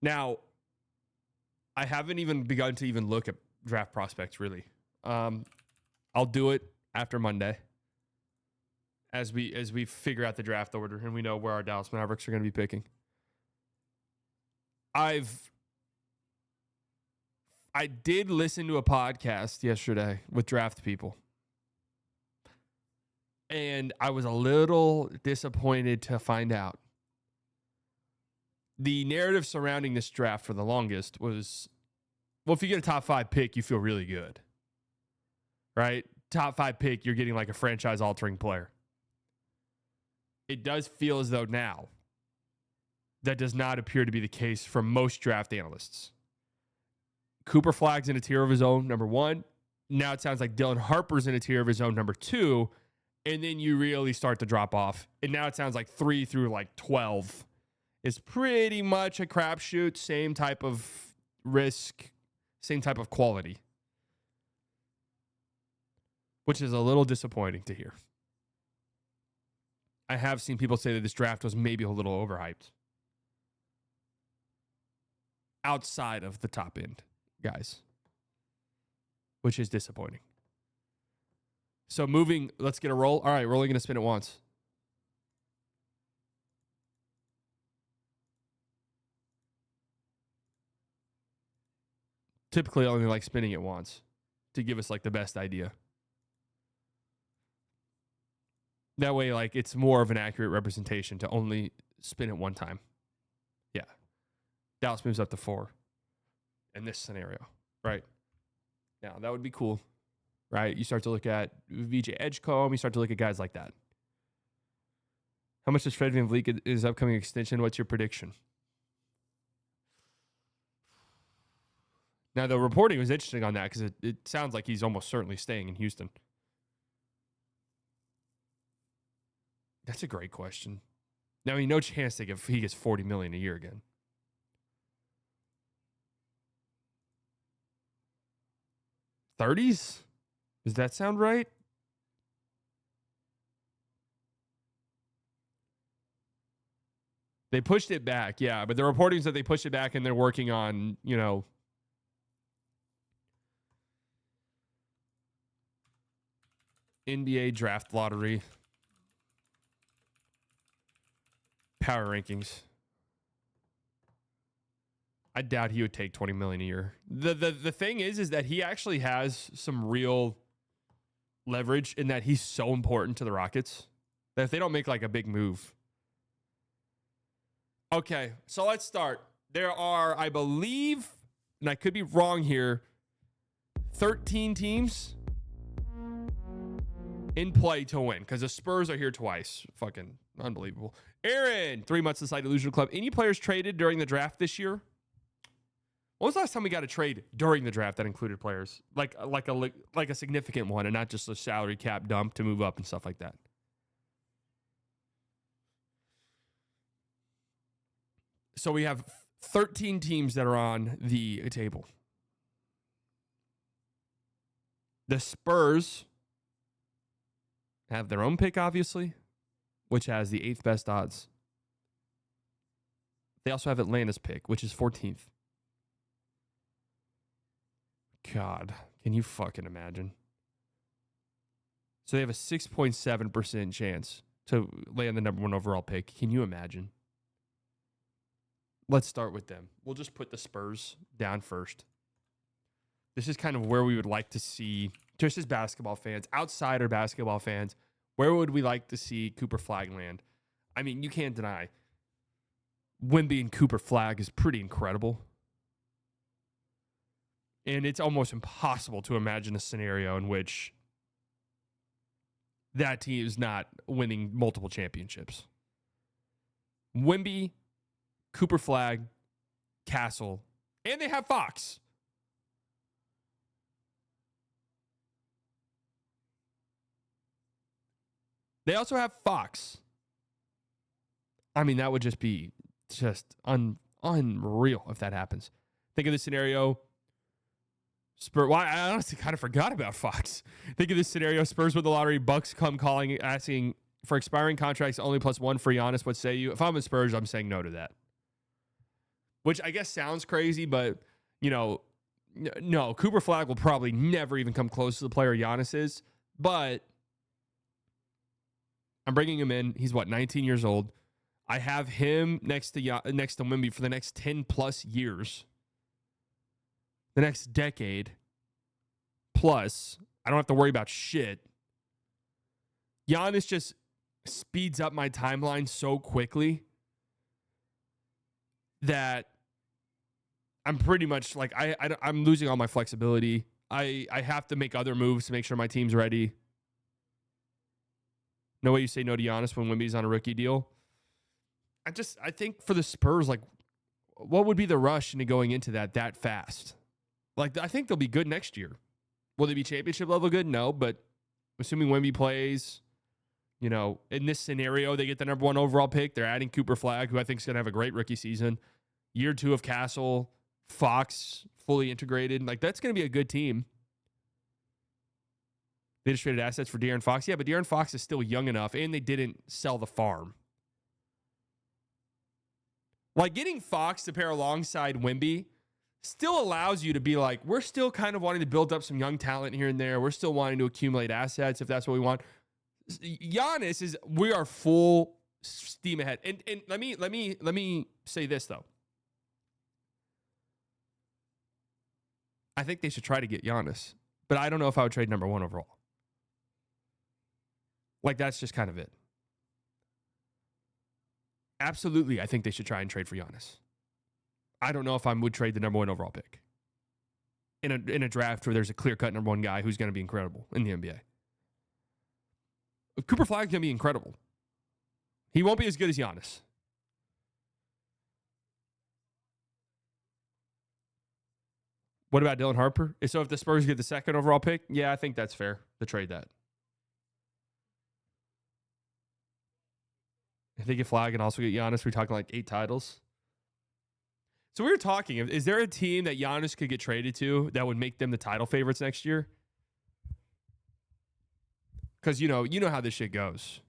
Now, I haven't even begun to even look at draft prospects, really. I'll do it after Monday as we figure out the draft order and we know where our Dallas Mavericks are going to be picking. I did listen to a podcast yesterday with draft people. And I was a little disappointed to find out. The narrative surrounding this draft for the longest was, well, if you get a top 5 pick, you feel really good. Right? Top 5 pick, you're getting like a franchise-altering player. It does feel as though now that does not appear to be the case for most draft analysts. Cooper Flagg's in a tier of his own, number 1. Now it sounds like Dylan Harper's in a tier of his own, number 2. And then you really start to drop off. And now it sounds like 3 through like 12 is pretty much a crapshoot. Same type of risk, same type of quality. Which is a little disappointing to hear. I have seen people say that this draft was maybe a little overhyped. Outside of the top end guys. Which is disappointing. So moving, let's get a roll. All right, we're only going to spin it once. Typically, I only like spinning it once to give us like the best idea. That way, like it's more of an accurate representation to only spin it one time. Yeah. Dallas moves up to 4 in this scenario, right? Now, that would be cool. Right? You start to look at VJ Edgecombe. You start to look at guys like that. How much does Fred VanVleet get in his upcoming extension? What's your prediction? Now, the reporting was interesting on that because it sounds like he's almost certainly staying in Houston. That's a great question. Now, I mean, no chance that he gets $40 million a year again. $30s? Does that sound right? They pushed it back, yeah. But the reporting is that they pushed it back and they're working on, NBA draft lottery power rankings. I doubt he would take $20 million a year. The thing is that he actually has some real leverage in that he's so important to the Rockets that if they don't make like a big move. Okay, so let's start. There are, I believe, and I could be wrong here, 13 teams in play to win because the Spurs are here twice. Fucking unbelievable. Aaron, 3 months inside Delusional Club. Any players traded during the draft this year? When was the last time we got a trade during the draft that included players? Like a significant one and not just a salary cap dump to move up and stuff like that. So we have 13 teams that are on the table. The Spurs have their own pick, obviously, which has the 8th best odds. They also have Atlanta's pick, which is 14th. God, can you fucking imagine? So they have a 6.7% chance to land the number 1 overall pick. Can you imagine? Let's start with them. We'll just put the Spurs down first. This is kind of where we would like to see, just as basketball fans, outsider basketball fans, where would we like to see Cooper Flagg land? I mean, you can't deny Wemby and Cooper Flagg is pretty incredible. And it's almost impossible to imagine a scenario in which that team is not winning multiple championships. Wemby, Cooper Flagg, Castle, and they have Fox. They also have Fox. I mean, that would just be unreal if that happens. Think of the scenario. Spurs. Well, I honestly kind of forgot about Fox. Think of this scenario: Spurs with the lottery, Bucks come calling, asking for expiring contracts only +1 for Giannis. What say you? If I'm a Spurs, I'm saying no to that. which I guess sounds crazy, but, no, Cooper Flagg will probably never even come close to the player Giannis is, but I'm bringing him in. He's 19 years old. I have him next to Wemby for the next 10 plus years, the next decade plus. I don't have to worry about shit. Giannis just speeds up my timeline so quickly that I'm pretty much like I'm losing all my flexibility. I have to make other moves to make sure my team's ready. No way you say no to Giannis when Wemby's on a rookie deal. I think for the Spurs, like, what would be the rush into going into that fast? Like, I think they'll be good next year. Will they be championship level good? No, but assuming Wemby plays, in this scenario, they get the number 1 overall pick. They're adding Cooper Flagg, who I think is going to have a great rookie season. Year 2 of Castle, Fox fully integrated. Like, that's going to be a good team. They just traded assets for De'Aaron Fox. Yeah, but De'Aaron Fox is still young enough, and they didn't sell the farm. Like, getting Fox to pair alongside Wemby still allows you to be like, we're still kind of wanting to build up some young talent here and there. We're still wanting to accumulate assets if that's what we want. Giannis we are full steam ahead. And let me say this though. I think they should try to get Giannis, but I don't know if I would trade number 1 overall. Like, that's just kind of it. Absolutely, I think they should try and trade for Giannis. I don't know if I would trade the number 1 overall pick in a draft where there's a clear-cut number 1 guy who's going to be incredible in the NBA. Cooper Flagg's going to be incredible. He won't be as good as Giannis. What about Dylan Harper? So if the Spurs get the 2nd overall pick, yeah, I think that's fair to trade that. If they get Flagg and also get Giannis, we're talking like 8 titles. So we were talking, is there a team that Giannis could get traded to that would make them the title favorites next year? Because, you know how this shit goes.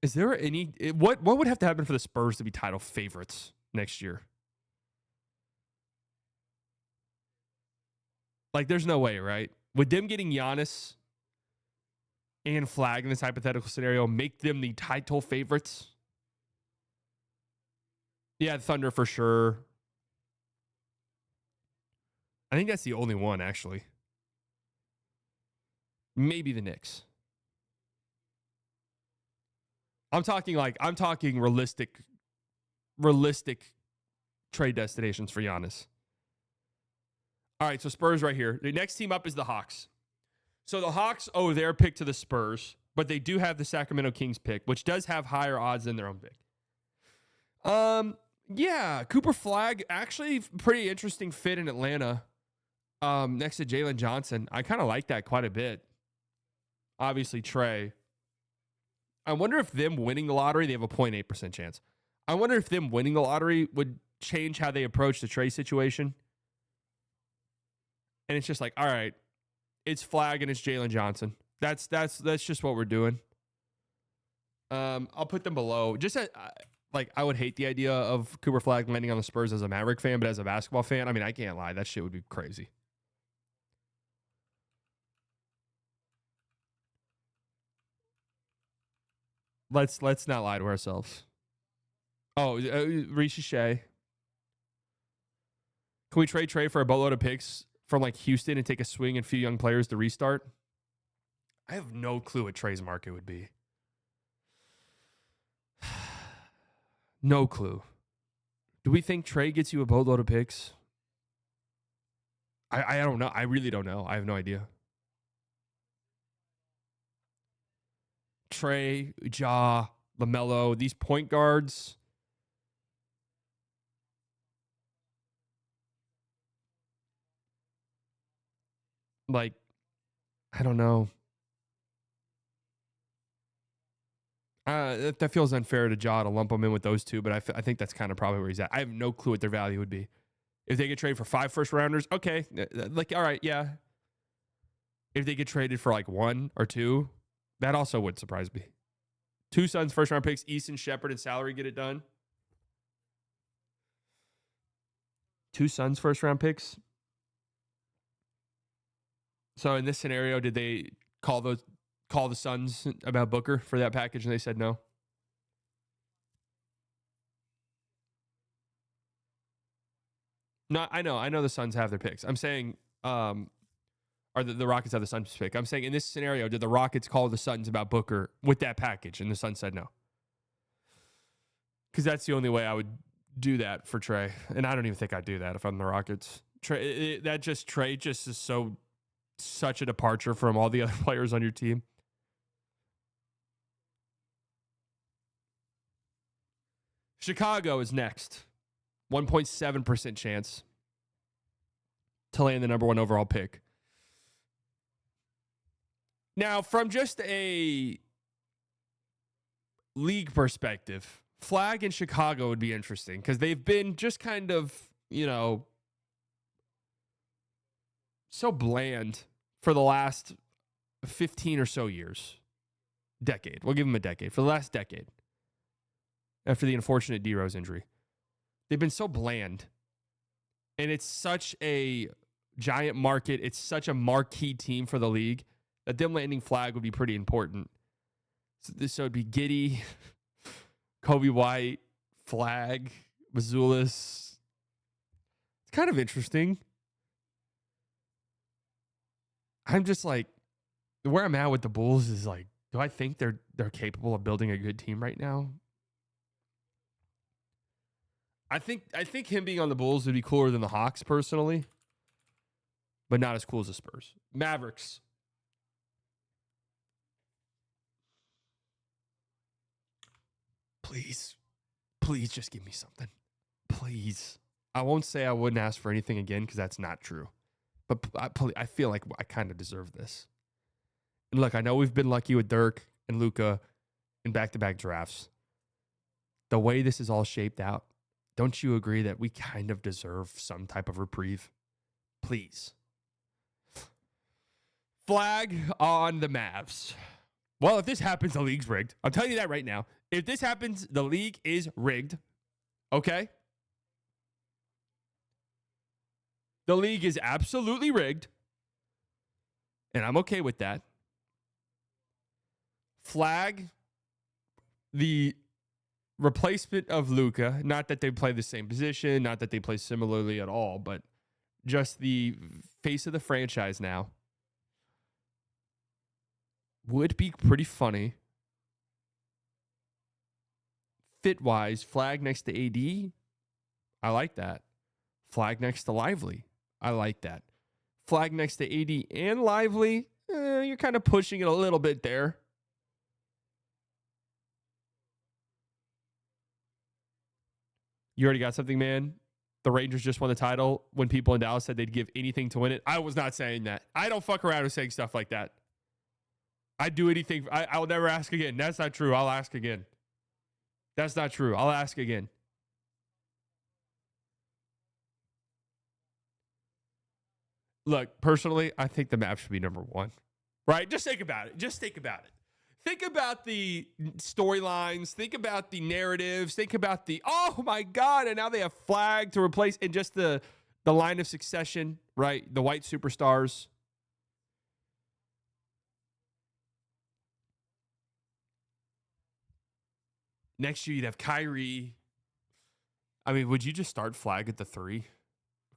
Is there any... What would have to happen for the Spurs to be title favorites next year? Like, there's no way, right? Would them getting Giannis and Flagg in this hypothetical scenario make them the title favorites? Yeah, Thunder for sure. I think that's the only one, actually. Maybe the Knicks. I'm talking realistic trade destinations for Giannis. All right, so Spurs right here. The next team up is the Hawks. So the Hawks owe their pick to the Spurs, but they do have the Sacramento Kings pick, which does have higher odds than their own pick. Yeah, Cooper Flagg, actually pretty interesting fit in Atlanta next to Jalen Johnson. I kind of like that quite a bit. Obviously, Trey. I wonder if them winning the lottery, they have a 0.8% chance. I wonder if them winning the lottery would change how they approach the Trey situation. And it's just like, all right, it's Flagg and it's Jalen Johnson. That's just what we're doing. I'll put them below. Just I would hate the idea of Cooper Flagg landing on the Spurs as a Maverick fan, but as a basketball fan, I mean, I can't lie. That shit would be crazy. Let's not lie to ourselves. Oh, Rishi Shea. Can we trade Trey for a boatload of picks from like Houston and take a swing and a few young players to restart? I have no clue what Trey's market would be. No clue. Do we think Trey gets you a boatload of picks? I don't know. I really don't know. I have no idea. Trey, Ja, LaMelo, these point guards. Like, I don't know. That feels unfair to Ja to lump him in with those two, but I think that's kind of probably where he's at. I have no clue what their value would be. If they get traded for 5 first rounders, okay. Like, all right, yeah. If they get traded for like 1 or 2, that also would surprise me. 2 Suns first round picks, Easton, Shepherd, and salary get it done. 2 Suns first round picks. So in this scenario, did they call the Suns about Booker for that package and they said no? No, I know the Suns have their picks. I'm saying, or the Rockets have the Suns pick. I'm saying in this scenario, did the Rockets call the Suns about Booker with that package and the Suns said no? Because that's the only way I would do that for Trey. And I don't even think I'd do that if I'm the Rockets. Trey just is such a departure from all the other players on your team. Chicago is next. 1.7% chance to land the number 1 overall pick. Now, from just a league perspective, Flagg in Chicago would be interesting because they've been just kind of, so bland for the last 15 or so years. Decade. We'll give them a decade. For the last decade. After the unfortunate D-Rose injury. They've been so bland. And it's such a giant market. It's such a marquee team for the league that them landing Flagg would be pretty important. So it'd be Giddey, Kobe White, Flagg, Mazulis. It's kind of interesting. I'm just like, where I'm at with the Bulls is like, do I think they're capable of building a good team right now? I think him being on the Bulls would be cooler than the Hawks personally, but not as cool as the Spurs. Mavericks. Please just give me something. Please. I won't say I wouldn't ask for anything again because that's not true. But I feel like I kind of deserve this. And look, I know we've been lucky with Dirk and Luka in back-to-back drafts. The way this is all shaped out, don't you agree that we kind of deserve some type of reprieve? Please. Flagg on the Mavs. Well, if this happens, the league's rigged. I'm telling you that right now. If this happens, the league is rigged. Okay? The league is absolutely rigged. And I'm okay with that. Flagg, the replacement of Luka, not that they play the same position, not that they play similarly at all, but just the face of the franchise now, would be pretty funny. Fit-wise, Flagg next to AD, I like that. Flagg next to Lively, I like that. Flagg next to AD and Lively, you're kind of pushing it a little bit there. You already got something, man? The Rangers just won the title when people in Dallas said they'd give anything to win it. I was not saying that. I don't fuck around with saying stuff like that. I'd do anything. I'll never ask again. That's not true. I'll ask again. That's not true. I'll ask again. Look, personally, I think the Mavs should be number 1. Right? Just think about it. Think about the storylines. Think about the narratives. Think about the, oh my God, and now they have Flagg to replace, and just the line of succession, right? The white superstars. Next year, you'd have Kyrie. I mean, would you just start Flagg at the 3?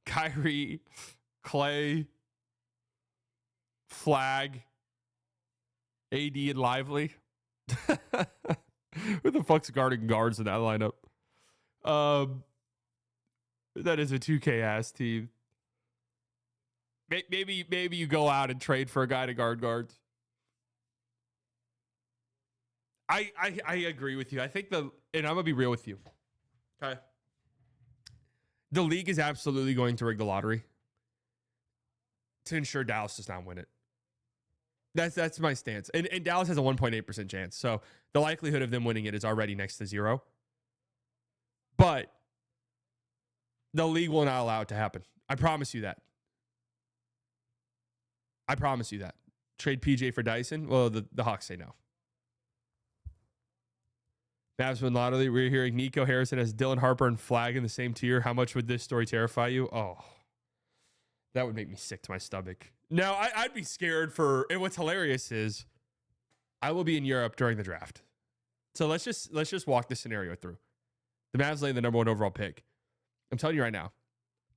Kyrie, Clay, Flagg, AD, and Lively. Who the fuck's guarding guards in that lineup? That is a 2K ass team. Maybe you go out and trade for a guy to guard guards. I agree with you. I think and I'm gonna be real with you. Okay. The league is absolutely going to rig the lottery to ensure Dallas does not win it. That's my stance. And Dallas has a 1.8% chance. So the likelihood of them winning it is already next to 0. But the league will not allow it to happen. I promise you that. I promise you that. Trade PJ for Dyson? Well, the Hawks say no. Mavs win lottery. We're hearing Nico Harrison has Dylan Harper and Flagg in the same tier. How much would this story terrify you? Oh, that would make me sick to my stomach. Now, I'd be scared for. And what's hilarious is, I will be in Europe during the draft. So let's just walk this scenario through. The Mavs lay the number 1 overall pick. I'm telling you right now,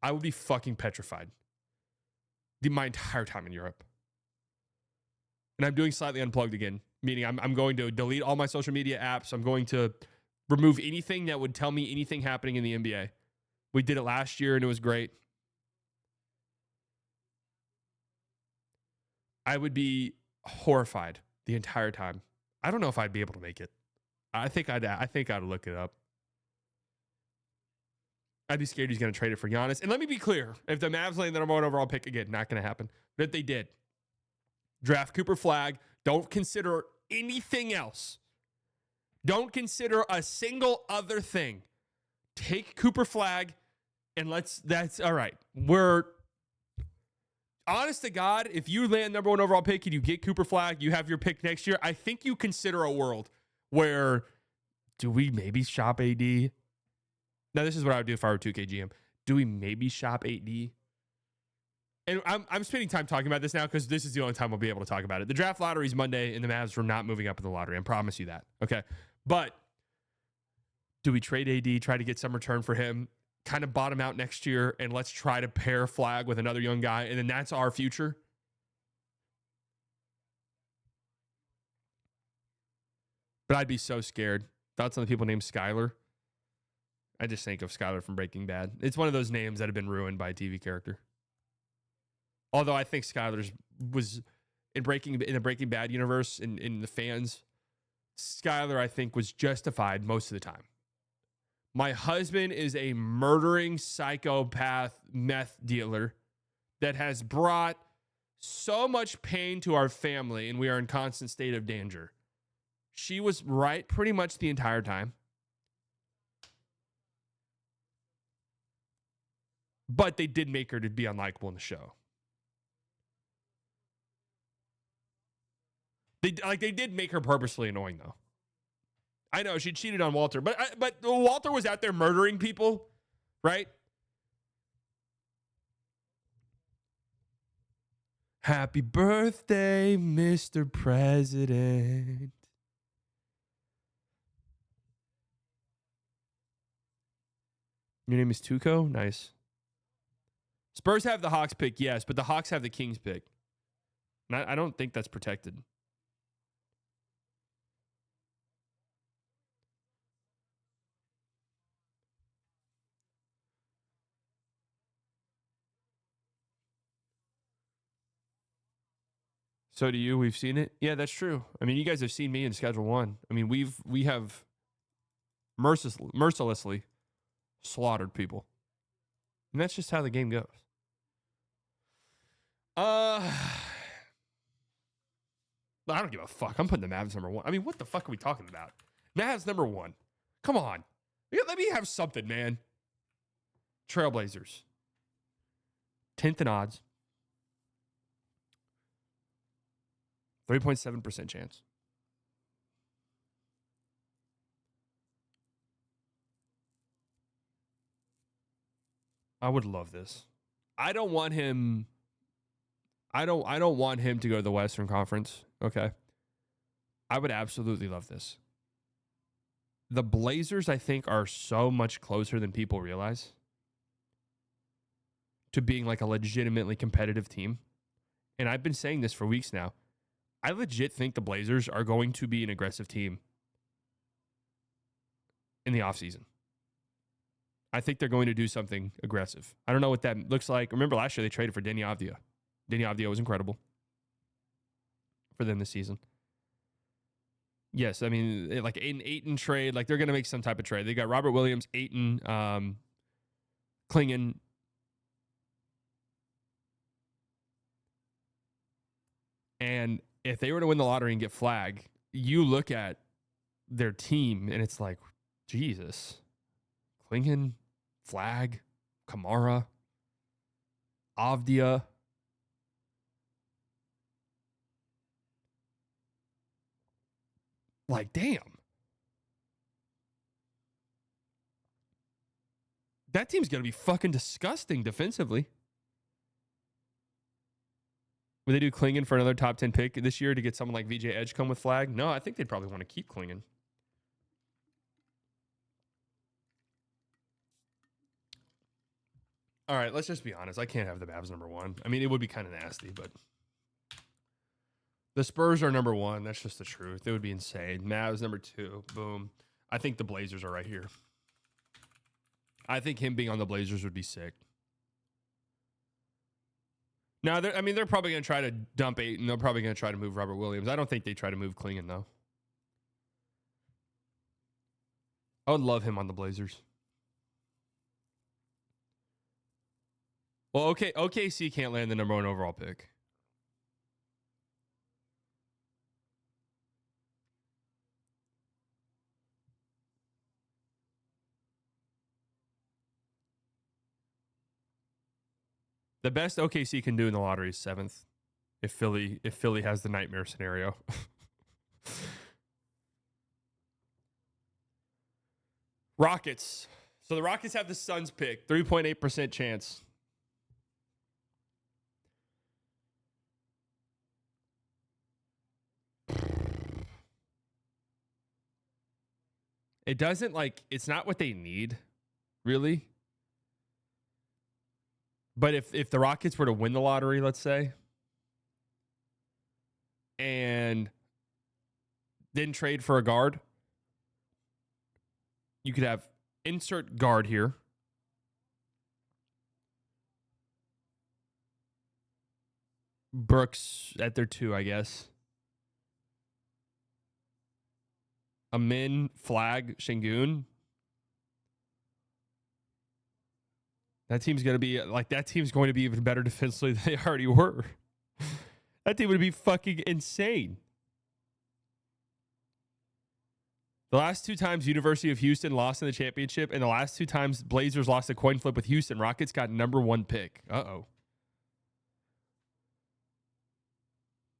I will be fucking petrified my entire time in Europe. And I'm doing slightly unplugged again, meaning I'm going to delete all my social media apps. I'm going to remove anything that would tell me anything happening in the NBA. We did it last year and it was great. I would be horrified the entire time. I don't know if I'd be able to make it. I think I'd look it up. I'd be scared he's going to trade it for Giannis. And let me be clear. If the Mavs land the number 1 overall pick again, not going to happen. But if they did, draft Cooper Flagg. Don't consider anything else. Don't consider a single other thing. Take Cooper Flagg and that's all right. We're honest to God, if you land number 1 overall pick and you get Cooper Flagg, you have your pick next year. I think you consider a world where do we maybe shop AD? Now, this is what I would do if I were 2K GM. Do we maybe shop 8D? And I'm spending time talking about this now because this is the only time we'll be able to talk about it. The draft lottery is Monday, and the Mavs were not moving up in the lottery. I promise you that. Okay. But do we trade AD, try to get some return for him, kind of bottom out next year, and let's try to pair Flagg with another young guy, and then that's our future? But I'd be so scared. Thoughts on the people named Skylar? I just think of Skylar from Breaking Bad. It's one of those names that have been ruined by a TV character. Although I think Skylar's was in the Breaking Bad universe, in the fans, Skylar, I think, was justified most of the time. My husband is a murdering psychopath meth dealer that has brought so much pain to our family, and we are in constant state of danger. She was right pretty much the entire time. But they did make her to be unlikable in the show. They did make her purposely annoying, though. I know she cheated on Walter, but Walter was out there murdering people, right? Happy birthday, Mr. President. Your name is Tuco? Nice. Spurs have the Hawks pick, yes, but the Hawks have the Kings pick. And I don't think that's protected. So do you. We've seen it. Yeah, that's true. I mean, you guys have seen me in Schedule 1. I mean, we have mercilessly slaughtered people. And that's just how the game goes. I don't give a fuck. I'm putting the Mavs number 1. I mean, what the fuck are we talking about? Mavs number 1. Come on. Let me have something, man. Trailblazers. 10th in odds. 3.7% chance. I would love this. I don't want him to go to the Western Conference. Okay. I would absolutely love this. The Blazers, I think, are so much closer than people realize to being like a legitimately competitive team. And I've been saying this for weeks now. I legit think the Blazers are going to be an aggressive team in the offseason. I think they're going to do something aggressive. I don't know what that looks like. Remember last year they traded for Deni Avdija. Deni Avdija was incredible for them this season. Yes, I mean, like an Ayton trade, like they're going to make some type of trade. They got Robert Williams, Ayton, Klingon. And if they were to win the lottery and get Flagg, you look at their team and it's like, Jesus. Klingon, Flagg, Kamara, Avdija. Like, damn. That team's going to be fucking disgusting defensively. Would they do Klingon for another top 10 pick this year to get someone like VJ Edgecombe with Flagg? No, I think they'd probably want to keep Klingon. All right, let's just be honest. I can't have the Mavs number 1. I mean, it would be kind of nasty, but the Spurs are number 1. That's just the truth. It would be insane. Mavs number 2. Boom. I think the Blazers are right here. I think him being on the Blazers would be sick. Now, they're probably going to try to dump 8, and they're probably going to try to move Robert Williams. I don't think they try to move Klingon, though. I would love him on the Blazers. Well, okay, OKC can't land the number 1 overall pick. The best OKC can do in the lottery is 7th. If Philly has the nightmare scenario. Rockets. So the Rockets have the Suns pick, 3.8% chance. It doesn't it's not what they need, really. But if the Rockets were to win the lottery, let's say, and then trade for a guard, you could have insert guard here. Brooks at their 2, I guess. Amin, Flagg, Şengün. That team's going to be even better defensively than they already were. That team would be fucking insane. The last 2 times University of Houston lost in the championship, and the last 2 times Blazers lost a coin flip with Houston, Rockets got number 1 pick. Uh-oh.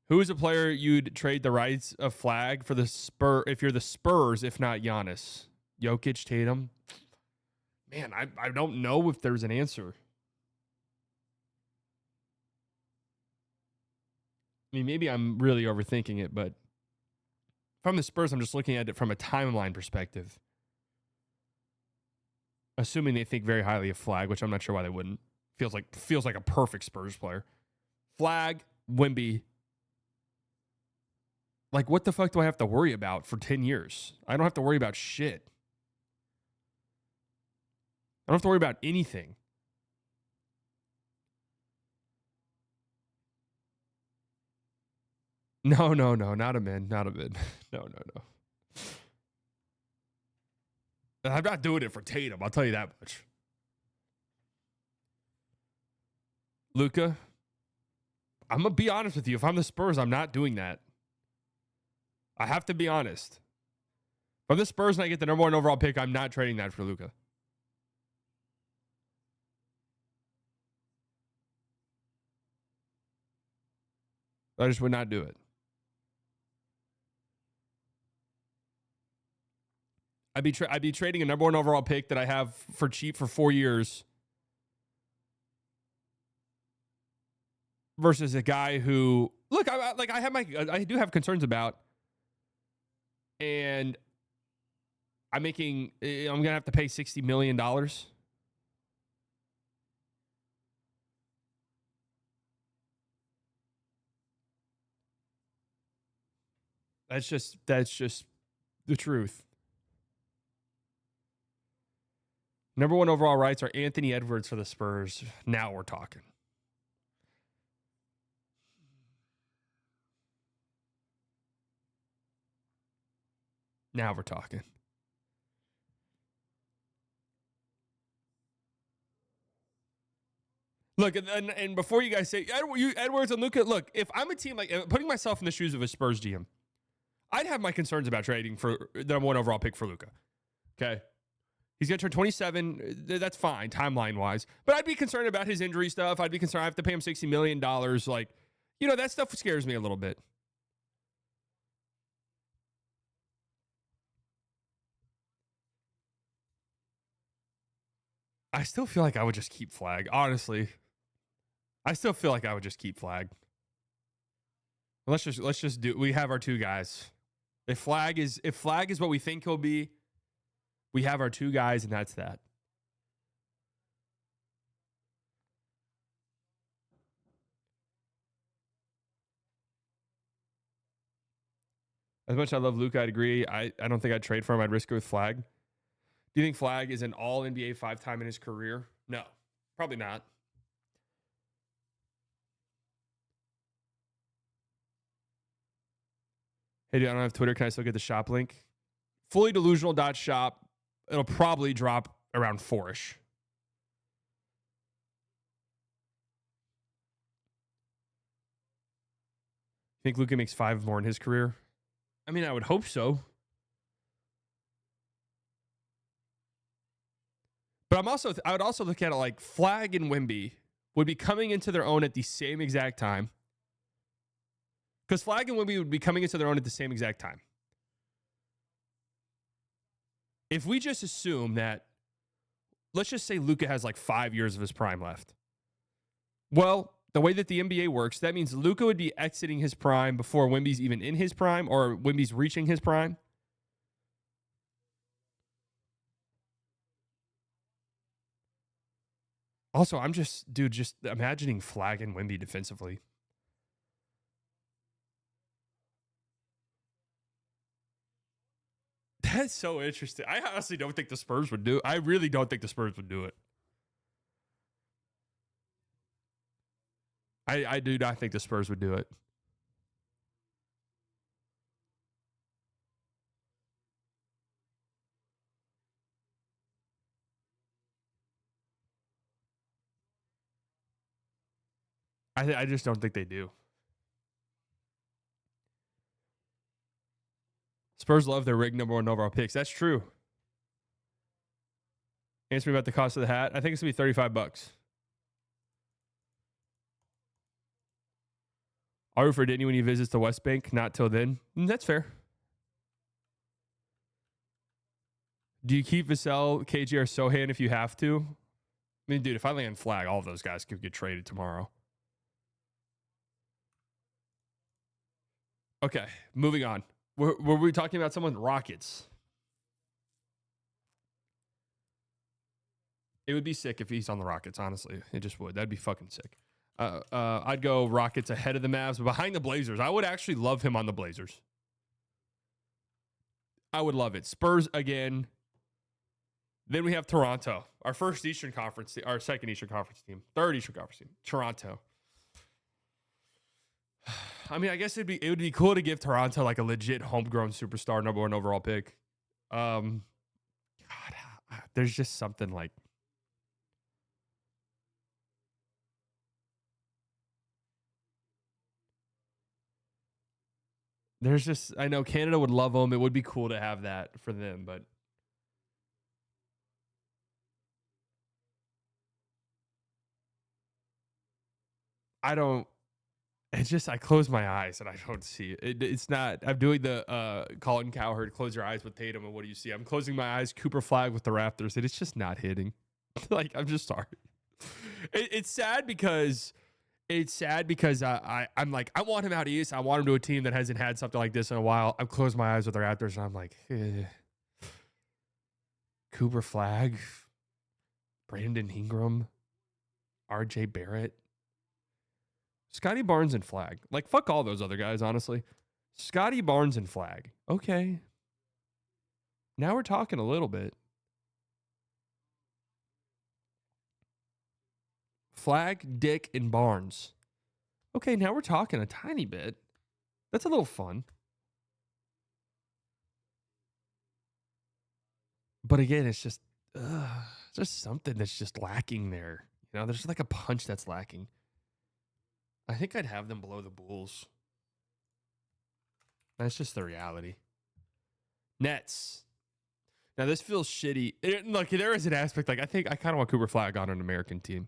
Who is a player you'd trade the rights of Flagg for the Spurs if you're the Spurs, if not Giannis? Jokic, Tatum? Man, I don't know if there's an answer. I mean, maybe I'm really overthinking it, but from the Spurs, I'm just looking at it from a timeline perspective. Assuming they think very highly of Flagg, which I'm not sure why they wouldn't. Feels like a perfect Spurs player. Flagg, Wemby. Like, what the fuck do I have to worry about for 10 years? I don't have to worry about shit. I don't have to worry about anything. No, not a min. Not a min. No. I'm not doing it for Tatum. I'll tell you that much. Luka, I'm going to be honest with you. If I'm the Spurs, I'm not doing that. I have to be honest. If I'm the Spurs and I get the number 1 overall pick, I'm not trading that for Luka. I just would not do it. I'd be trading a number 1 overall pick that I have for cheap for 4 years versus a guy who, look, I do have concerns about, and I'm gonna have to pay $60 million. That's just the truth. Number 1 overall rights are Anthony Edwards for the Spurs. Now we're talking. Now we're talking. Look, and before you guys say Edwards and Luka, look, if I'm a team, like putting myself in the shoes of a Spurs GM, I'd have my concerns about trading for the number 1 overall pick for Luka. Okay. He's going to turn 27. That's fine, timeline-wise. But I'd be concerned about his injury stuff. I'd be concerned I have to pay him $60 million. Like, that stuff scares me a little bit. I still feel like I would just keep Flagg. Honestly, I still feel like I would just keep Flagg. Let's just do. We have our two guys. If Flagg is what we think he'll be, we have our two guys, and that's that. As much as I love Luka, I'd agree. I don't think I'd trade for him. I'd risk it with Flagg. Do you think Flagg is an all NBA 5-time in his career? No, probably not. Hey, dude, I don't have Twitter. Can I still get the shop link? Fully delusional.shop. It'll probably drop around 4-ish. Think Luka makes 5 more in his career? I mean, I would hope so. But I would also look at it like Flagg and Wemby would be coming into their own at the same exact time. Because Flagg and Wemby would be coming into their own at the same exact time. If we just assume that, let's just say Luka has like 5 years of his prime left. Well, the way that the NBA works, that means Luka would be exiting his prime before Wemby's even in his prime or Wemby's reaching his prime. Also, I'm just imagining Flagg and Wemby defensively. That's so interesting. I honestly don't think the Spurs would do it. I really don't think the Spurs would do it. I do not think the Spurs would do it. I just don't think they do. Spurs love their rigged number 1 overall picks. That's true. Answer me about the cost of the hat. I think it's going to be $35. I'll root for Denny when he visits the West Bank. Not till then. That's fair. Do you keep Vassell, KG, or Sohan if you have to? I mean, dude, if I land Flagg, all of those guys could get traded tomorrow. Okay, moving on. Were we talking about someone? Rockets. It would be sick if he's on the Rockets, honestly. It just would. That'd be fucking sick. I'd go Rockets ahead of the Mavs, but behind the Blazers. I would actually love him on the Blazers. I would love it. Spurs again. Then we have Toronto, our first Eastern Conference, our second Eastern Conference team, third Eastern Conference team, Toronto. I mean, I guess it would be cool to give Toronto like a legit homegrown superstar number 1 overall pick. God, there's just something like. I know Canada would love them. It would be cool to have that for them, but I close my eyes and I don't see it. It's not, I'm doing the Colin Cowherd, close your eyes with Tatum, and what do you see? I'm closing my eyes, Cooper Flagg with the Raptors, and it's just not hitting. Like, I'm just sorry. It's sad because I'm like, I want him out east. I want him to a team that hasn't had something like this in a while. I'm closing my eyes with the Raptors, and I'm like, Cooper Flagg, Brandon Ingram, RJ Barrett, Scotty Barnes and Flagg. Like, fuck all those other guys, honestly. Scotty Barnes and Flagg. Okay. Now we're talking a little bit. Flagg, Dick, and Barnes. Okay, now we're talking a tiny bit. That's a little fun. But again, it's just something that's just lacking there. You know, there's like a punch that's lacking. I think I'd have them below the Bulls. That's just the reality. Nets. Now, this feels shitty. Look, there is an aspect, like, I think I kind of want Cooper Flagg on an American team.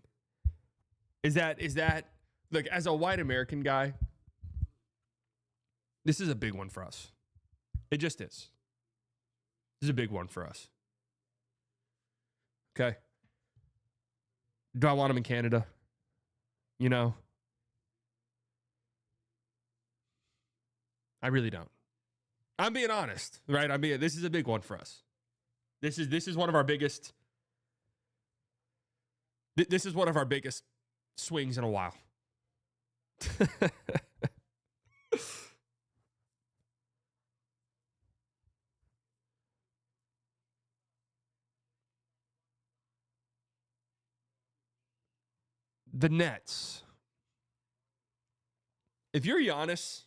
Is that, look, as a white American guy, this is a big one for us. It just is. This is a big one for us. Okay. Do I want him in Canada? You know, I really don't. I'm being honest, right? This is a big one for us. This is one of our biggest. This is one of our biggest swings in a while. The Nets. If you're Giannis,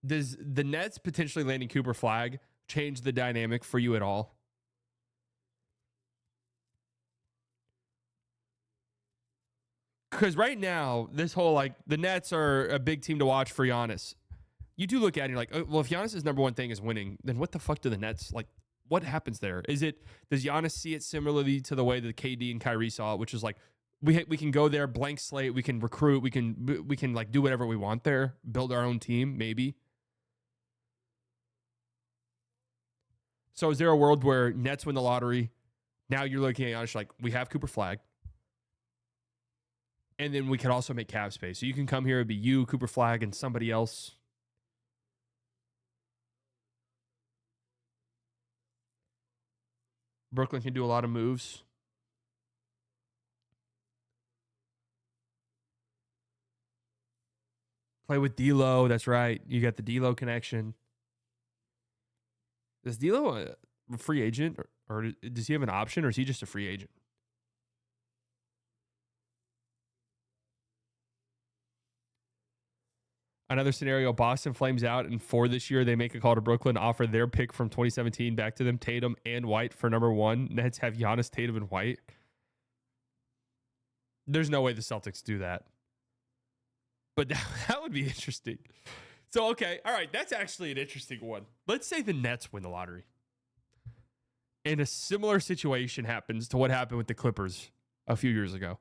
does the Nets potentially landing Cooper Flagg change the dynamic for you at all? Because right now, this whole the Nets are a big team to watch for Giannis. You do look at it and you're like, oh, well, if Giannis' number one thing is winning, then what the fuck do the Nets what happens there? Does Giannis see it similarly to the way that KD and Kyrie saw it, which is we can go there, blank slate, we can recruit, we can do whatever we want there, build our own team, maybe. So is there a world where Nets win the lottery? Now you're looking at Giannis we have Cooper Flagg. And then we could also make cap space. So you can come here, it'd be you, Cooper Flagg, and somebody else. Brooklyn can do a lot of moves. Play with D'Lo. That's right. You got the D'Lo connection. Is D'Lo a free agent, or does he have an option, or is he just a free agent? Another scenario, Boston flames out, and for this year, they make a call to Brooklyn, offer their pick from 2017 back to them, Tatum and White for number one. Nets have Giannis, Tatum, and White. There's no way the Celtics do that. But that would be interesting. So, okay, all right, that's actually an interesting one. Let's say the Nets win the lottery. And a similar situation happens to what happened with the Clippers a few years ago,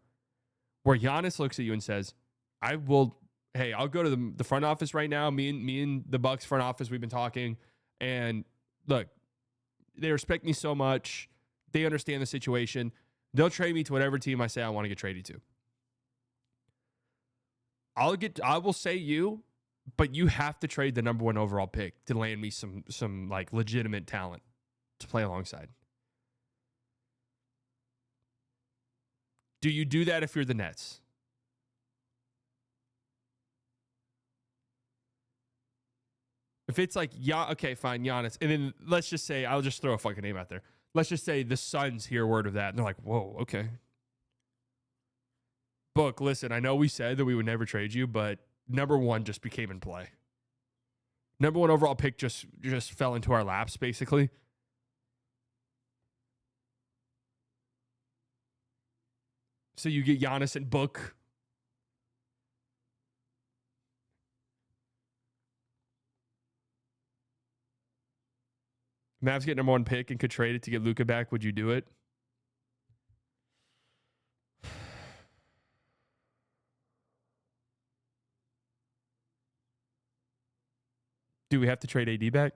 where Giannis looks at you and says, I'll go to the front office right now. Me and the Bucks front office, we've been talking. And look, they respect me so much. They understand the situation. They'll trade me to whatever team I say I want to get traded to. I will say you, but you have to trade the number one overall pick to land me some legitimate talent to play alongside. Do you do that if you're the Nets? If it's okay, fine, Giannis. And then let's just say, I'll just throw a fucking name out there. Let's just say the Suns hear word of that. And they're like, whoa, okay. Book, listen, I know we said that we would never trade you, but number one just became in play. Number one overall pick just fell into our laps, basically. So you get Giannis and Book. Mavs get number one pick and could trade it to get Luka back. Would you do it? Do we have to trade AD back?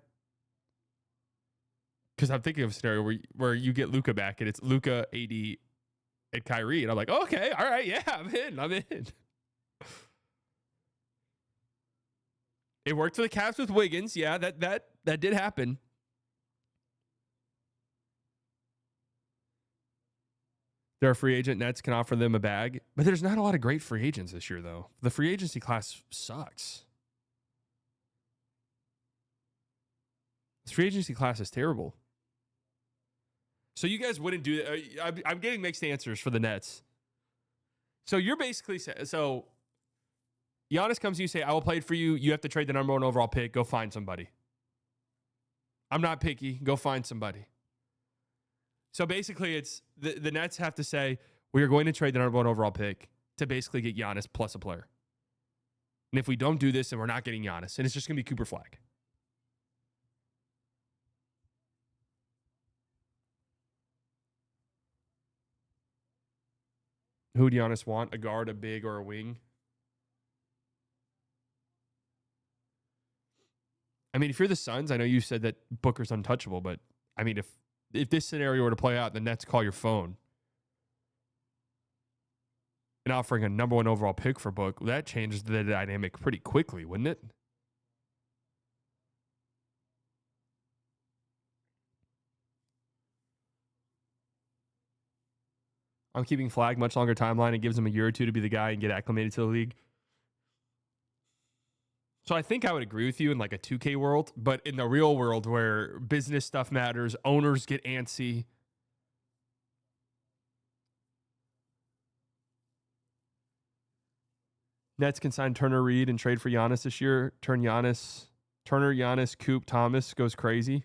Because I'm thinking of a scenario where you get Luka back and it's Luka, AD, and Kyrie. And I'm like, okay, all right, yeah, I'm in. It worked for the Cavs with Wiggins. Yeah, that did happen. They're a free agent. Nets can offer them a bag. But there's not a lot of great free agents this year, though. The free agency class sucks. This free agency class is terrible. So you guys wouldn't do that. I'm getting mixed answers for the Nets. So you're basically saying, so Giannis comes to you, say, I will play it for you. You have to trade the number one overall pick. Go find somebody. I'm not picky. Go find somebody. So basically, it's the Nets have to say, we are going to trade the number one overall pick to basically get Giannis plus a player. And if we don't do this, then we're not getting Giannis. And it's just going to be Cooper Flagg. Who would Giannis want? A guard, a big, or a wing? I mean, if you're the Suns, I know you said that Booker's untouchable, but I mean, if this scenario were to play out, the Nets call your phone. and offering a number 1 overall pick for Book, that changes the dynamic pretty quickly, wouldn't it? I'm keeping Flagg much longer timeline. It gives him a year or two to be the guy and get acclimated to the league. So I think I would agree with you in like a 2K world, but in the real world where business stuff matters, owners get antsy. Nets can sign Turner Reed and trade for Giannis this year. Turner, Giannis, Coop, Thomas goes crazy.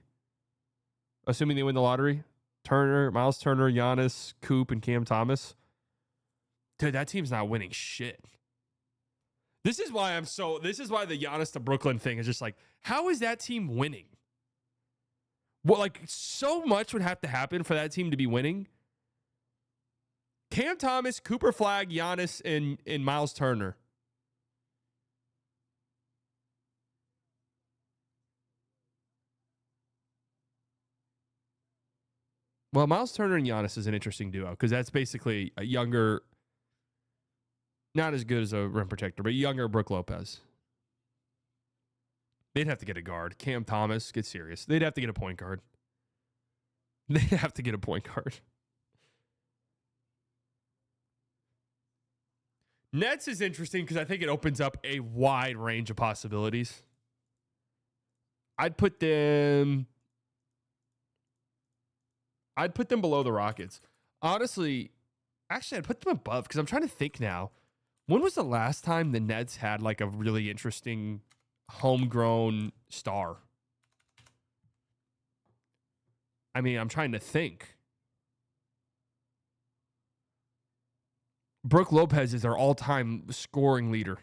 Assuming they win the lottery. Miles Turner, Giannis, Coop, and Cam Thomas. Dude, that team's not winning shit. This is why the Giannis to Brooklyn thing is just like, how is that team winning? Well, like, so much would have to happen for that team to be winning. Cam Thomas, Cooper Flagg, Giannis, and Miles Turner. Well, Miles Turner and Giannis is an interesting duo because that's basically a younger, not as good as a rim protector, but younger Brook Lopez. They'd have to get a guard. Cam Thomas, get serious. They'd have to get a point guard. They'd have to get a point guard. Nets is interesting because I think it opens up a wide range of possibilities. I'd put them below the Rockets. Honestly, actually, I'd put them above because I'm trying to think now. When was the last time the Nets had like a really interesting homegrown star? I mean, I'm trying to think. Brook Lopez is their all-time scoring leader.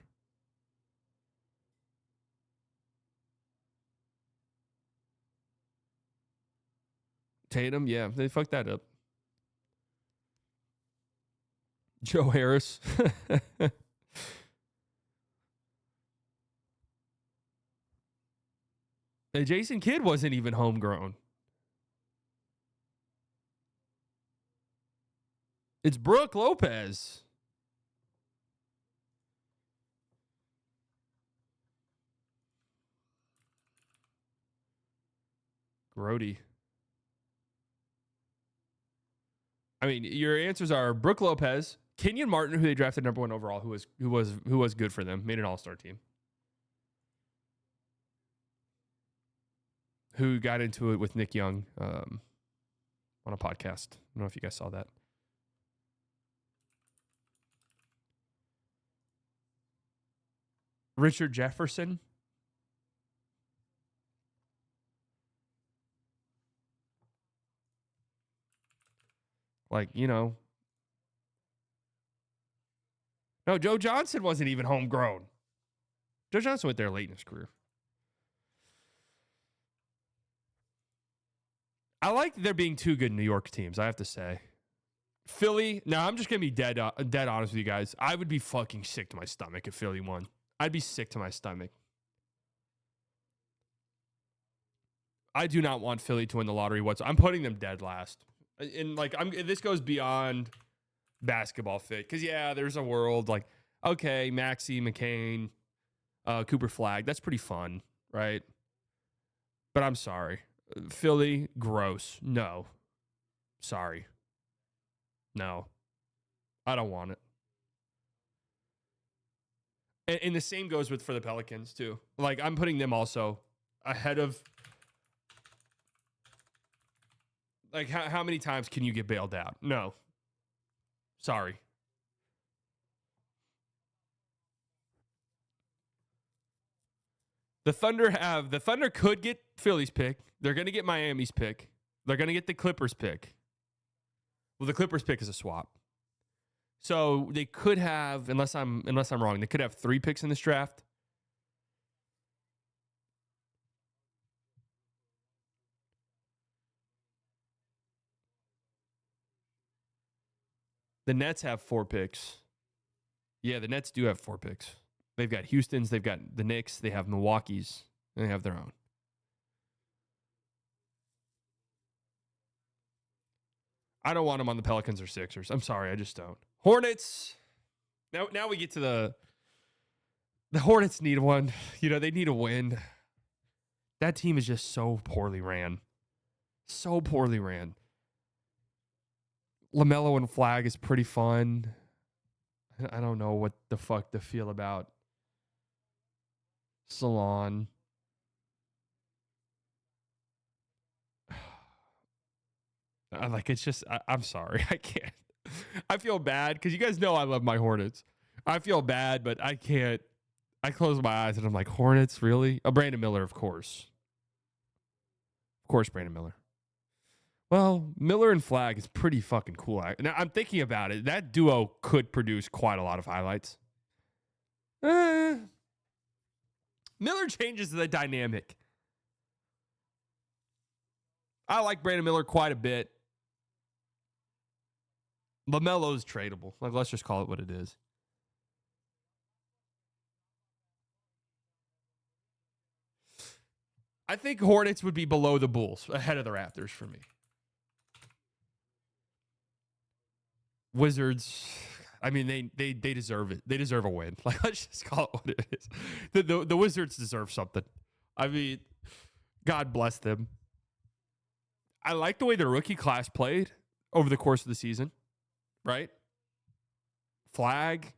Tatum, yeah, they fucked that up. Joe Harris. Jason Kidd wasn't even homegrown. It's Brook Lopez. Grody. I mean, your answers are Brook Lopez, Kenyon Martin, who they drafted number 1 overall, who was good for them, made an all-star team. Who got into it with Nick Young on a podcast. I don't know if you guys saw that. Richard Jefferson. Like, you know. No, Joe Johnson wasn't even homegrown. Joe Johnson went there late in his career. I like there being 2 good New York teams, I have to say. Philly, now I'm just going to be dead honest with you guys. I would be fucking sick to my stomach if Philly won. I'd be sick to my stomach. I do not want Philly to win the lottery whatsoever. I'm putting them dead last. And like this goes beyond basketball fit. Because yeah, there's a world like, okay, Maxey, McCain, Cooper Flagg. That's pretty fun, right? But I'm sorry. Philly, gross. No. Sorry. No. I don't want it. And the same goes for the Pelicans, too. Like, I'm putting them also ahead of... Like, how many times can you get bailed out? No. Sorry. The Thunder could get Philly's pick. They're going to get Miami's pick. They're going to get the Clippers pick. Well, the Clippers pick is a swap. So they could have, unless I'm wrong, they could have 3 picks in this draft. The Nets have 4 picks. Yeah, the Nets do have 4 picks. They've got Houston's, they've got the Knicks, they have Milwaukee's, and they have their own. I don't want them on the Pelicans or Sixers. I'm sorry, I just don't. Hornets. Now we get to the Hornets need one. They need a win. That team is just so poorly ran. So poorly ran. LaMelo and Flagg is pretty fun. I don't know what the fuck to feel about Salon. I'm sorry. I can't. I feel bad because you guys know I love my Hornets. I feel bad, but I can't. I close my eyes and I'm like, Hornets, really? Brandon Miller, of course. Of course, Brandon Miller. Well, Miller and Flagg is pretty fucking cool. Now, I'm thinking about it. That duo could produce quite a lot of highlights. Miller changes the dynamic. I like Brandon Miller quite a bit. LaMelo's tradable. Let's just call it what it is. I think Hornets would be below the Bulls, ahead of the Raptors for me. Wizards, I mean, they deserve it. They deserve a win. Let's just call it what it is. The Wizards deserve something. I mean, God bless them. I like the way the rookie class played over the course of the season, right? Flagg,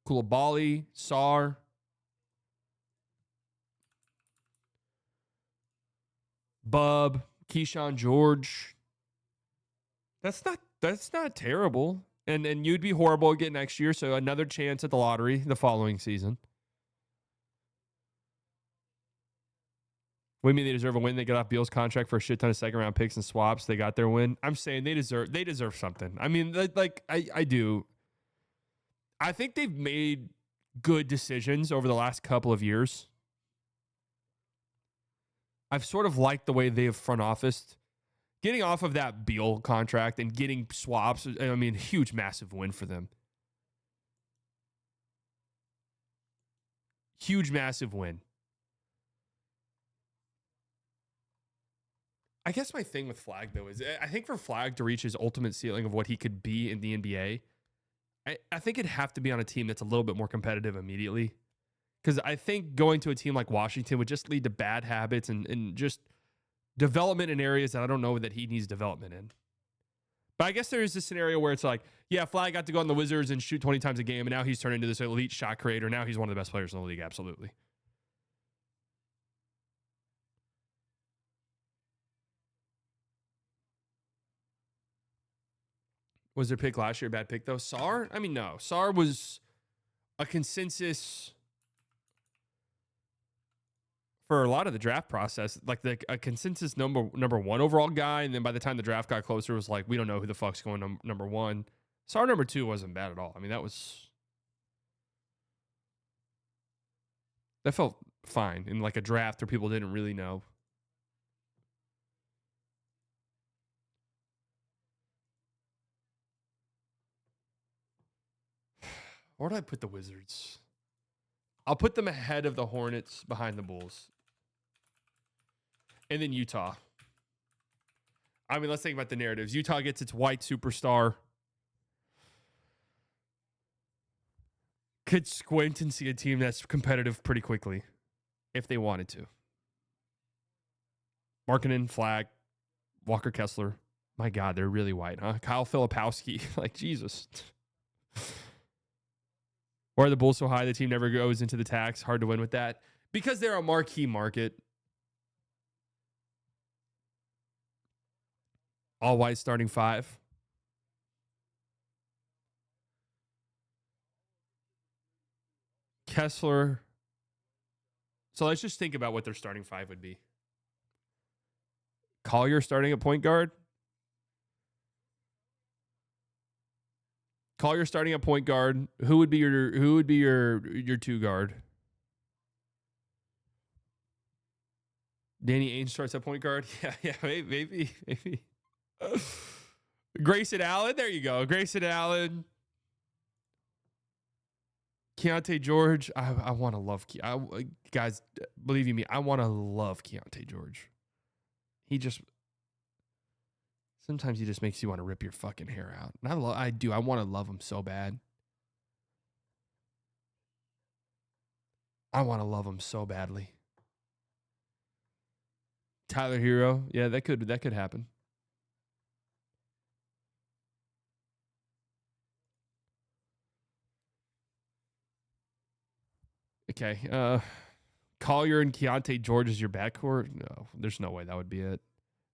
Koulibaly, Sarr. Bub, Keyshawn George. That's not terrible. And you'd be horrible again next year, so another chance at the lottery the following season. What do you mean they deserve a win? They got off Beal's contract for a shit ton of second-round picks and swaps. They got their win. I'm saying they deserve something. I mean, I do. I think they've made good decisions over the last couple of years. I've sort of liked the way they've front officed. Getting off of that Beal contract and getting swaps, I mean, huge, massive win for them. Huge, massive win. I guess my thing with Flagg, though, is I think for Flagg to reach his ultimate ceiling of what he could be in the NBA, I think it'd have to be on a team that's a little bit more competitive immediately. Because I think going to a team like Washington would just lead to bad habits and just development in areas that I don't know that he needs development in. But I guess there is this scenario where it's like, yeah, Flagg got to go on the Wizards and shoot 20 times a game, and now he's turned into this elite shot creator. Now he's one of the best players in the league, absolutely. Was their pick last year a bad pick, though? Sarr? I mean, no. Sarr was a consensus for a lot of the draft process, like a consensus number one overall guy, and then by the time the draft got closer, it was like, we don't know who the fuck's going number one. Sarr number two wasn't bad at all. I mean, that felt fine in like a draft where people didn't really know. Where did I put the Wizards? I'll put them ahead of the Hornets, behind the Bulls. And then Utah. I mean, let's think about the narratives. Utah gets its white superstar. Could squint and see a team that's competitive pretty quickly if they wanted to. Markkanen, Flagg, Walker Kessler. My God, they're really white, huh? Kyle Filipowski. Like, Jesus. Why are the Bulls so high the team never goes into the tax? Hard to win with that. Because they're a marquee market. All white starting five. Kessler. So let's just think about what their starting five would be. Collier starting at point guard. Collier starting at point guard. Who would be your two guard? Danny Ainge starts at point guard. Yeah, maybe. Grayson Allen. There you go. Grayson Allen. Keontae George. I want to love guys. Believe you me, I want to love Keontae George. Sometimes he just makes you want to rip your fucking hair out. And I do. I want to love him so bad. I want to love him so badly. Tyler Hero. Yeah, that could happen. Okay. Collier and Keontae George is your backcourt? No, there's no way that would be it.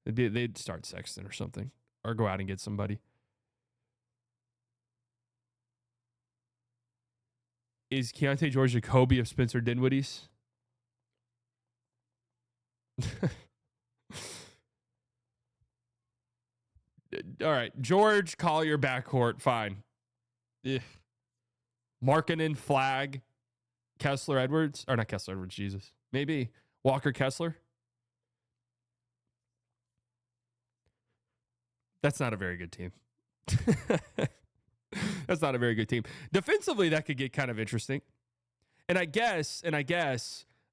They'd start Sexton or something. Or go out and get somebody. Is Keontae George the Kobe of Spencer Dinwiddie's? All right. George, Collier, backcourt. Fine. Ugh. Markkanen, Flagg, Kessler, Edwards. Or not Kessler, Edwards, Jesus. Maybe. Walker, Kessler. That's not a very good team. That's not a very good team. Defensively, that could get kind of interesting. And I guess,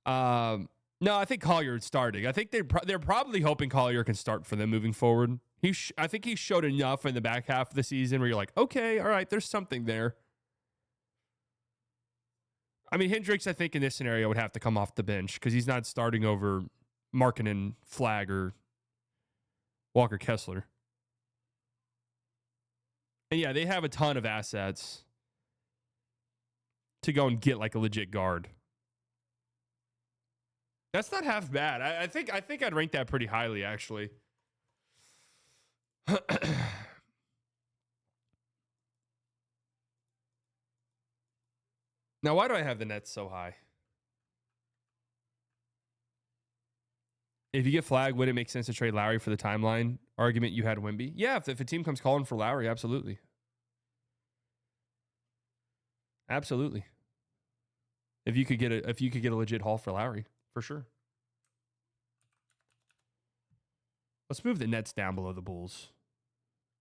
no, I think Collier's starting. I think they're probably hoping Collier can start for them moving forward. I think he showed enough in the back half of the season where you're like, okay, all right, there's something there. I mean, Hendricks, I think in this scenario would have to come off the bench because he's not starting over Markkanen, Flagg, or Walker Kessler. And yeah, they have a ton of assets to go and get like a legit guard. That's not half bad. I think I'd rank that pretty highly, actually. Now, why do I have the Nets so high? If you get Flagg, would it make sense to trade Lowry for the timeline argument you had Wemby? Yeah, if a team comes calling for Lowry, absolutely. Absolutely. If you could get a legit haul for Lowry, for sure. Let's move the Nets down below the Bulls.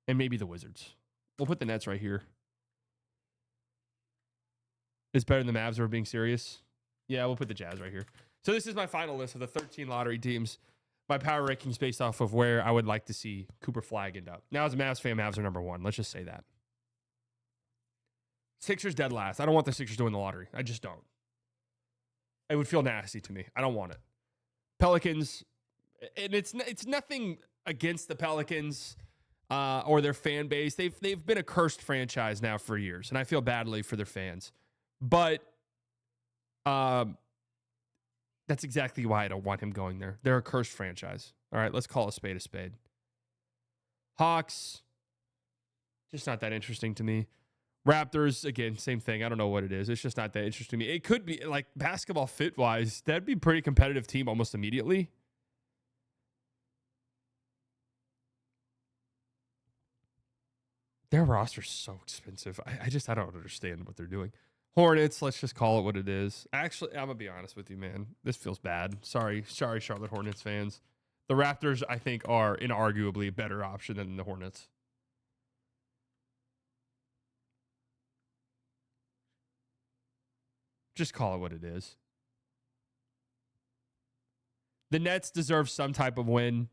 And maybe the Wizards. We'll put the Nets right here. It's better than the Mavs, are being serious. Yeah, we'll put the Jazz right here. So this is my final list of the 13 lottery teams. My power rankings based off of where I would like to see Cooper Flagg end up. Now, as a Mavs fan, Mavs are number one. Let's just say that. Sixers dead last. I don't want the Sixers to win the lottery. I just don't. It would feel nasty to me. I don't want it. Pelicans, and it's nothing against the Pelicans or their fan base. They've been a cursed franchise now for years, and I feel badly for their fans. But that's exactly why I don't want him going there. They're a cursed franchise. All right, let's call a spade a spade. Hawks, just not that interesting to me. Raptors, again, same thing. I don't know what it is. It's just not that interesting to me. It could be, like, basketball fit-wise, that'd be a pretty competitive team almost immediately. Their roster's so expensive. I don't understand what they're doing. Hornets, let's just call it what it is. Actually, I'm going to be honest with you, man. This feels bad. Sorry, Charlotte Hornets fans. The Raptors, I think, are inarguably a better option than the Hornets. Just call it what it is. The Nets deserve some type of win.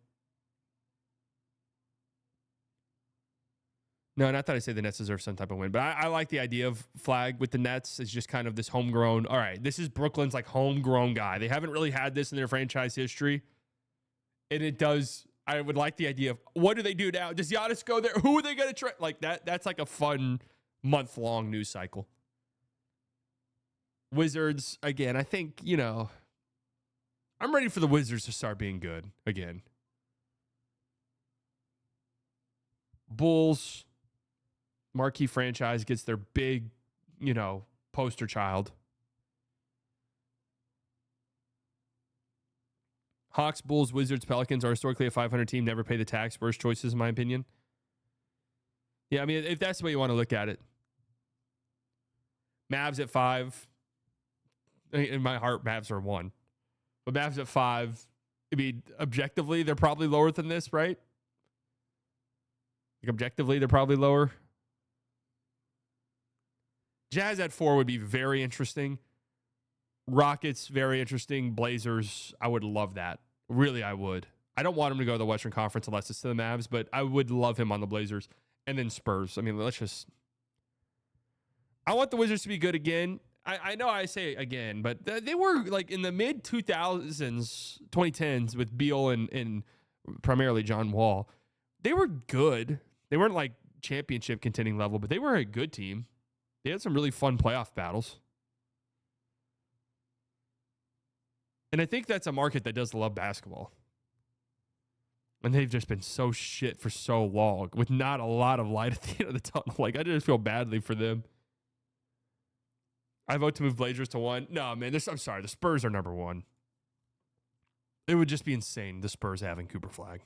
No, not that I say the Nets deserve some type of win, but I like the idea of Flagg with the Nets. It's just kind of this homegrown. All right, this is Brooklyn's like homegrown guy. They haven't really had this in their franchise history. And it does. I would like the idea of what do they do now? Does Giannis go there? Who are they going to try? Like that. That's like a fun month-long news cycle. Wizards, again, I think, I'm ready for the Wizards to start being good again. Bulls, marquee franchise, gets their big, poster child. Hawks, Bulls, Wizards, Pelicans are historically a 500 team, never pay the tax. Worst choices, in my opinion. Yeah, I mean, if that's the way you want to look at it. Mavs at 5. In my heart, Mavs are 1. But Mavs at 5, I mean, objectively, they're probably lower than this, right? Like, objectively, they're probably lower. Jazz at 4 would be very interesting. Rockets, very interesting. Blazers, I would love that. Really, I would. I don't want him to go to the Western Conference unless it's to the Mavs, but I would love him on the Blazers. And then Spurs. I mean, I want the Wizards to be good again. I know I say it again, but they were like in the mid 2000s, 2010s with Beal and primarily John Wall. They were good. They weren't like championship contending level, but they were a good team. They had some really fun playoff battles. And I think that's a market that does love basketball. And they've just been so shit for so long with not a lot of light at the end of the tunnel. Like, I just feel badly for them. I vote to move Blazers to 1. No, man, I'm sorry. The Spurs are number 1. It would just be insane, the Spurs having Cooper Flagg.